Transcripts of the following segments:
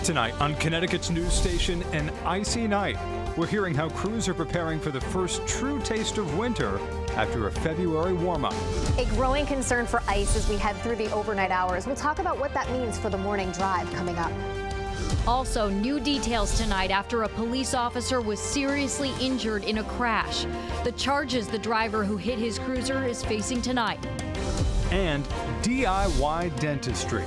Tonight on Connecticut's news station, an icy night. We're hearing how crews are preparing for the first true taste of winter after a February warm-up. A growing concern for ice as we head through the overnight hours. We'll talk about what that means for the morning drive coming up. Also, new details tonight after a police officer was seriously injured in a crash. The charges the driver who hit his cruiser is facing tonight. And DIY dentistry.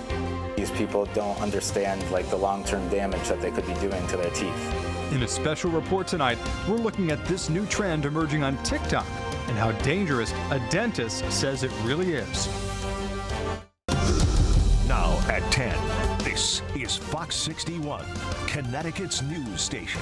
These people don't understand the long-term damage that they could be doing to their teeth. In a special report tonight, we're looking at this new trend emerging on TikTok and how dangerous a dentist says it really is. Now at 10, this is Fox 61, Connecticut's news station.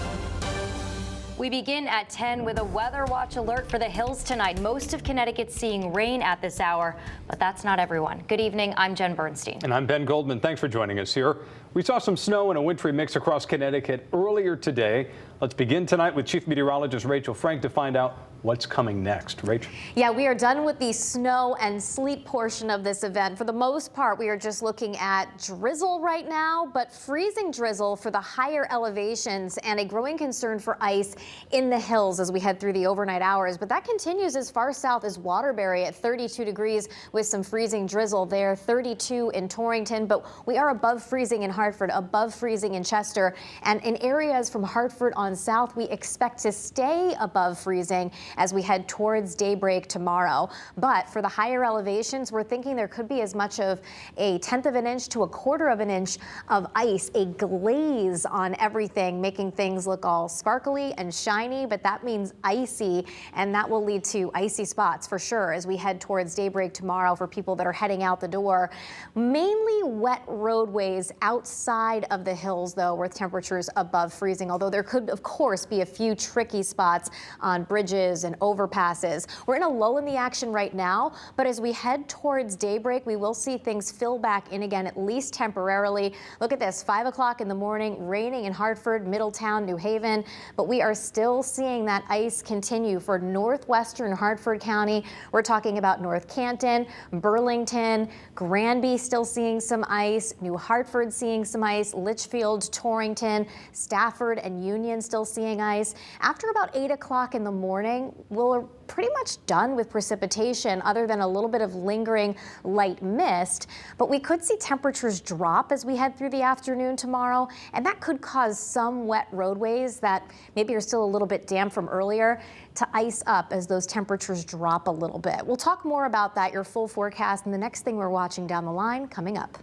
We begin at 10 with a weather watch alert for the hills tonight. Most of Connecticut seeing rain at this hour, but that's not everyone. Good evening, I'm Jen Bernstein. And I'm Ben Goldman. Thanks for joining us here. We saw some snow and a wintry mix across Connecticut earlier today. Let's begin tonight with Chief Meteorologist Rachel Frank to find out what's coming next. Rach? Yeah, we are done with the snow and sleet portion of this event. For the most part, we are just looking at drizzle right now, but freezing drizzle for the higher elevations and a growing concern for ice in the hills as we head through the overnight hours. But that continues as far south as Waterbury at 32 degrees with some freezing drizzle there, 32 in Torrington, but we are above freezing in Hartford, above freezing in Chester, and in areas from Hartford on south, we expect to stay above freezing as we head towards daybreak tomorrow. But for the higher elevations, we're thinking there could be as much of a 1/10 of an inch to 1/4 of an inch of ice, a glaze on everything, making things look all sparkly and shiny, but that means icy, and that will lead to icy spots for sure as we head towards daybreak tomorrow for people that are heading out the door. Mainly wet roadways outside of the hills, though, with temperatures above freezing, although there could, of course, be a few tricky spots on bridges and overpasses. We're in a lull in the action right now, but as we head towards daybreak, we will see things fill back in again, at least temporarily. Look at this, 5 o'clock in the morning, raining in Hartford, Middletown, New Haven, but we are still seeing that ice continue for northwestern Hartford County. We're talking about North Canton, Burlington, Granby still seeing some ice, New Hartford seeing some ice, Litchfield, Torrington, Stafford and Union still seeing ice. After about 8 o'clock in the morning, we're pretty much done with precipitation other than a little bit of lingering light mist, but we could see temperatures drop as we head through the afternoon tomorrow, and that could cause some wet roadways that maybe are still a little bit damp from earlier to ice up as those temperatures drop a little bit. We'll talk more about that, your full forecast, and the next thing we're watching down the line coming up.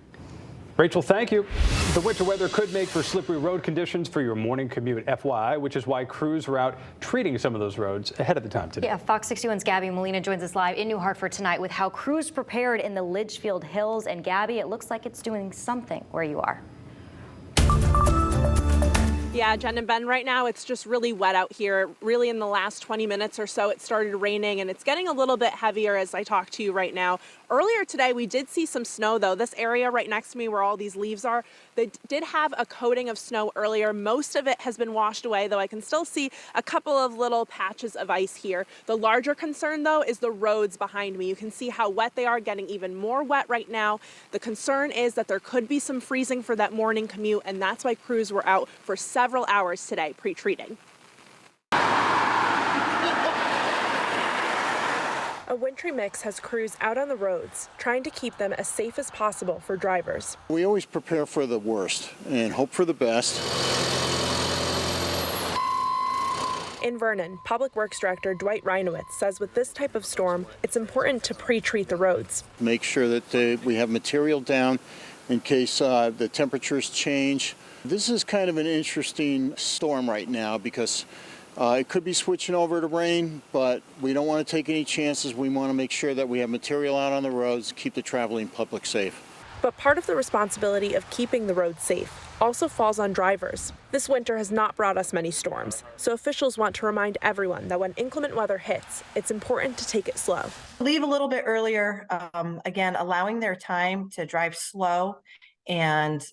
Rachel, thank you. The winter weather could make for slippery road conditions for your morning commute, FYI, which is why crews are out treating some of those roads ahead of the time today. Yeah, Fox 61's Gabby Molina joins us live in New Hartford tonight with how crews prepared in the Litchfield Hills. And Gabby, it looks like it's doing something where you are. Yeah, Jen and Ben, right now it's just really wet out here. Really in the last 20 minutes or so, it started raining and it's getting a little bit heavier as I talk to you right now. Earlier today, we did see some snow, though. This area right next to me where all these leaves are, they did have a coating of snow earlier. Most of it has been washed away, though I can still see a couple of little patches of ice here. The larger concern, though, is the roads behind me. You can see how wet they are, getting even more wet right now. The concern is that there could be some freezing for that morning commute, and that's why crews were out for several hours today pre-treating. A wintry mix has crews out on the roads, trying to keep them as safe as possible for drivers. We always prepare for the worst and hope for the best. In Vernon, Public Works Director Dwight Reinowitz says with this type of storm, it's important to pre-treat the roads. Make sure that we have material down in case the temperatures change. This is kind of an interesting storm right now because it could be switching over to rain, but we don't want to take any chances. We want to make sure that we have material out on the roads, keep the traveling public safe. But part of the responsibility of keeping the roads safe also falls on drivers. This winter has not brought us many storms, so officials want to remind everyone that when inclement weather hits, it's important to take it slow. Leave a little bit earlier, again, allowing their time to drive slow and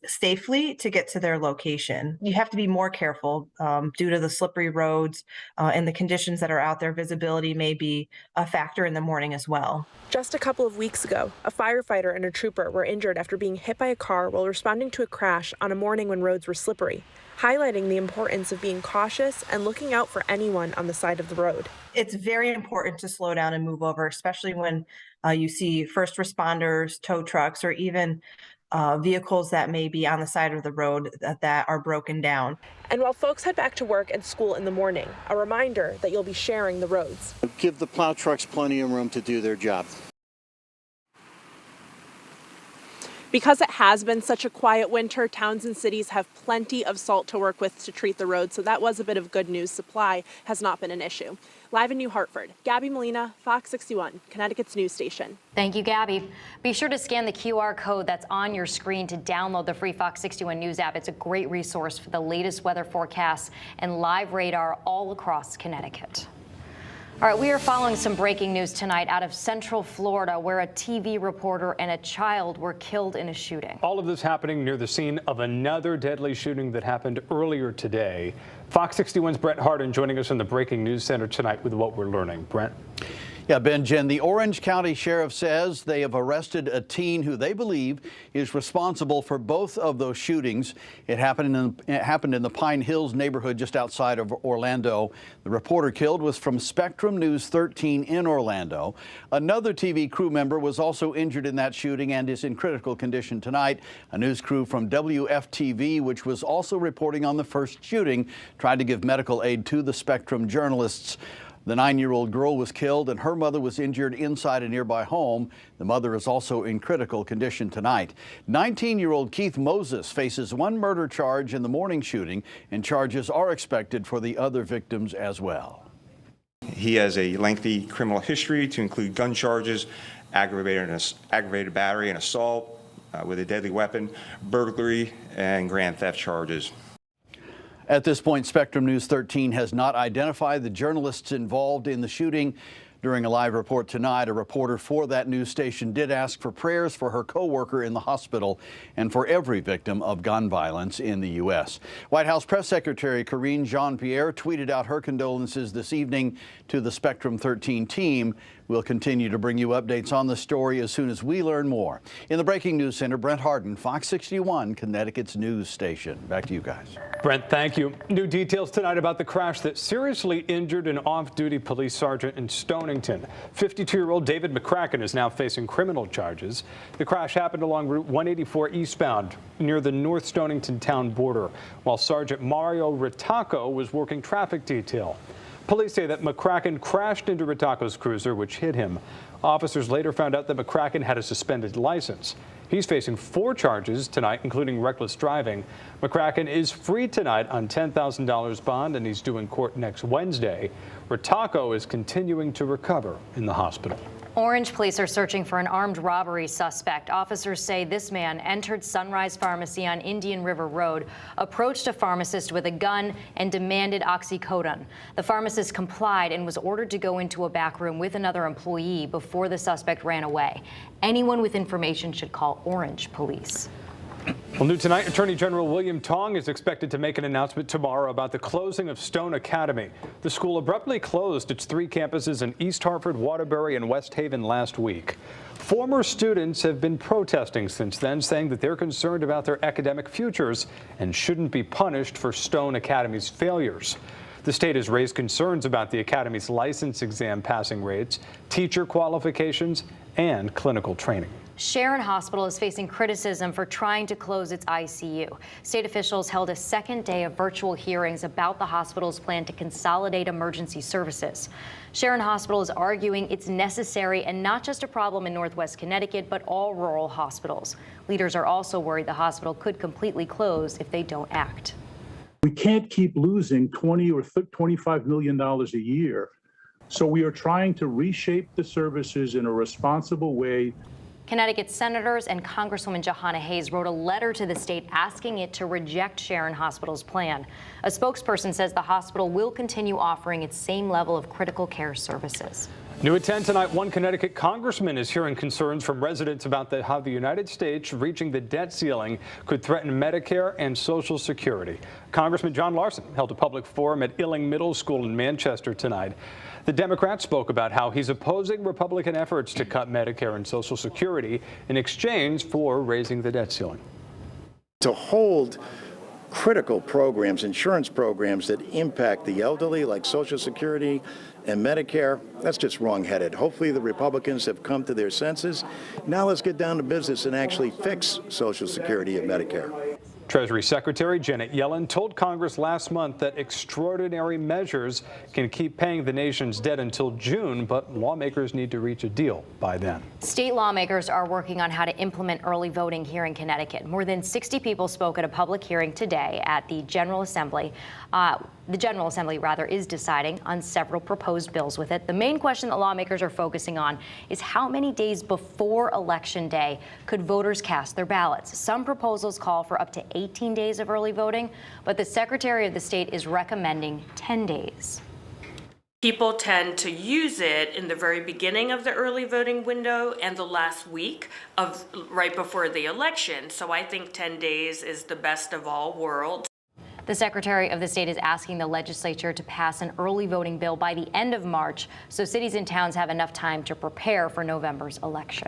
safely to get to their location. You have to be more careful due to the slippery roads and the conditions that are out there. Visibility may be a factor in the morning as well. Just a couple of weeks ago, a firefighter and a trooper were injured after being hit by a car while responding to a crash on a morning when roads were slippery, highlighting the importance of being cautious and looking out for anyone on the side of the road. It's very important to slow down and move over, especially when you see first responders, tow trucks, or even vehicles that may be on the side of the road that are broken down. And while folks head back to work and school in the morning, a reminder that you'll be sharing the roads. Give the plow trucks plenty of room to do their job. Because it has been such a quiet winter, towns and cities have plenty of salt to work with to treat the roads, so that was a bit of good news. Supply has not been an issue. Live in New Hartford, Gabby Molina, Fox 61, Connecticut's news station. Thank you, Gabby. Be sure to scan the QR code that's on your screen to download the free Fox 61 News app. It's a great resource for the latest weather forecasts and live radar all across Connecticut. All right, we are following some breaking news tonight out of Central Florida, where a TV reporter and a child were killed in a shooting. All of this happening near the scene of another deadly shooting that happened earlier today. Fox 61's Brent Harden joining us in the Breaking News Center tonight with what we're learning. Brent? Yeah, Ben, Jen, the Orange County Sheriff says they have arrested a teen who they believe is responsible for both of those shootings. It happened in the Pine Hills neighborhood just outside of Orlando. The reporter killed was from Spectrum News 13 in Orlando. Another TV crew member was also injured in that shooting and is in critical condition tonight. A news crew from WFTV, which was also reporting on the first shooting, tried to give medical aid to the Spectrum journalists. The 9-year-old girl was killed and her mother was injured inside a nearby home. The mother is also in critical condition tonight. 19-year-old Keith Moses faces one murder charge in the morning shooting, and charges are expected for the other victims as well. He has a lengthy criminal history to include gun charges, aggravated battery and assault with a deadly weapon, burglary, and grand theft charges. At this point, Spectrum News 13 has not identified the journalists involved in the shooting. During a live report tonight, a reporter for that news station did ask for prayers for her co-worker in the hospital and for every victim of gun violence in the U.S. White House Press Secretary Karine Jean-Pierre tweeted out her condolences this evening to the Spectrum 13 team. We'll continue to bring you updates on the story as soon as we learn more. In the Breaking News Center, Brent Harden, Fox 61, Connecticut's news station. Back to you guys. Brent, thank you. New details tonight about the crash that seriously injured an off-duty police sergeant in Stonington. 52-year-old David McCracken is now facing criminal charges. The crash happened along Route 184 eastbound near the North Stonington town border, while Sergeant Mario Ritacco was working traffic detail. Police say that McCracken crashed into Ritacco's cruiser, which hit him. Officers later found out that McCracken had a suspended license. He's facing 4 charges tonight, including reckless driving. McCracken is free tonight on $10,000 bond, and he's due in court next Wednesday. Ritacco is continuing to recover in the hospital. Orange police are searching for an armed robbery suspect. Officers say this man entered Sunrise Pharmacy on Indian River Road, approached a pharmacist with a gun, and demanded oxycodone. The pharmacist complied and was ordered to go into a back room with another employee before the suspect ran away. Anyone with information should call Orange Police. Well, new tonight, Attorney General William Tong is expected to make an announcement tomorrow about the closing of Stone Academy. The school abruptly closed its 3 campuses in East Hartford, Waterbury, and West Haven last week. Former students have been protesting since then, saying that they're concerned about their academic futures and shouldn't be punished for Stone Academy's failures. The state has raised concerns about the academy's license exam passing rates, teacher qualifications, and clinical training. Sharon Hospital is facing criticism for trying to close its ICU. State officials held a second day of virtual hearings about the hospital's plan to consolidate emergency services. Sharon Hospital is arguing it's necessary and not just a problem in Northwest Connecticut, but all rural hospitals. Leaders are also worried the hospital could completely close if they don't act. We can't keep losing $20 or $25 million a year. So we are trying to reshape the services in a responsible way. Connecticut senators and Congresswoman Jahana Hayes wrote a letter to the state asking it to reject Sharon Hospital's plan. A spokesperson says the hospital will continue offering its same level of critical care services. New at 10 tonight, one Connecticut congressman is hearing concerns from residents about how the United States reaching the debt ceiling could threaten Medicare and Social Security. Congressman John Larson held a public forum at Illing Middle School in Manchester tonight. The Democrat spoke about how he's opposing Republican efforts to cut Medicare and Social Security in exchange for raising the debt ceiling. To hold critical programs, insurance programs that impact the elderly, like Social Security and Medicare, that's just wrong-headed. Hopefully the Republicans have come to their senses. Now let's get down to business and actually fix Social Security and Medicare. Treasury Secretary Janet Yellen told Congress last month that extraordinary measures can keep paying the nation's debt until June, but lawmakers need to reach a deal by then. State lawmakers are working on how to implement early voting here in Connecticut. More than 60 people spoke at a public hearing today at the General Assembly. The General Assembly, is deciding on several proposed bills with it. The main question that lawmakers are focusing on is how many days before Election Day could voters cast their ballots. Some proposals call for up to 18 days of early voting, but the Secretary of the State is recommending 10 days. People tend to use it in the very beginning of the early voting window and the last week of right before the election. So I think 10 days is the best of all worlds. The Secretary of the State is asking the legislature to pass an early voting bill by the end of March so cities and towns have enough time to prepare for November's election.